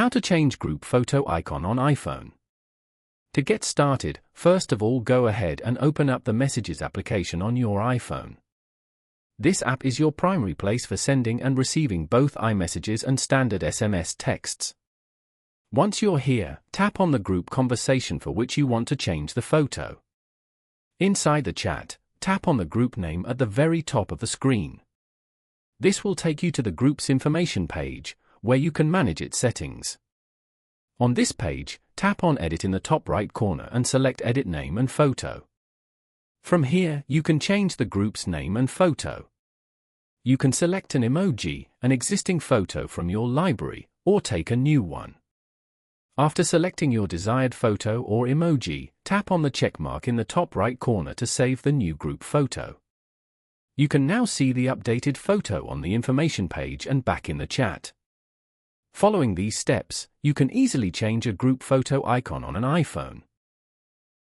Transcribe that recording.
How to change group photo icon on iPhone. To get started, first of all go ahead and open up the Messages application on your iPhone. This app is your primary place for sending and receiving both iMessages and standard SMS texts. Once you're here, tap on the group conversation for which you want to change the photo. Inside the chat, tap on the group name at the very top of the screen. This will take you to the group's information page, where you can manage its settings. On this page, tap on Edit in the top right corner and select Edit Name and Photo. From here, you can change the group's name and photo. You can select an emoji, an existing photo from your library, or take a new one. After selecting your desired photo or emoji, tap on the check mark in the top right corner to save the new group photo. You can now see the updated photo on the information page and back in the chat. Following these steps, you can easily change a group photo icon on an iPhone.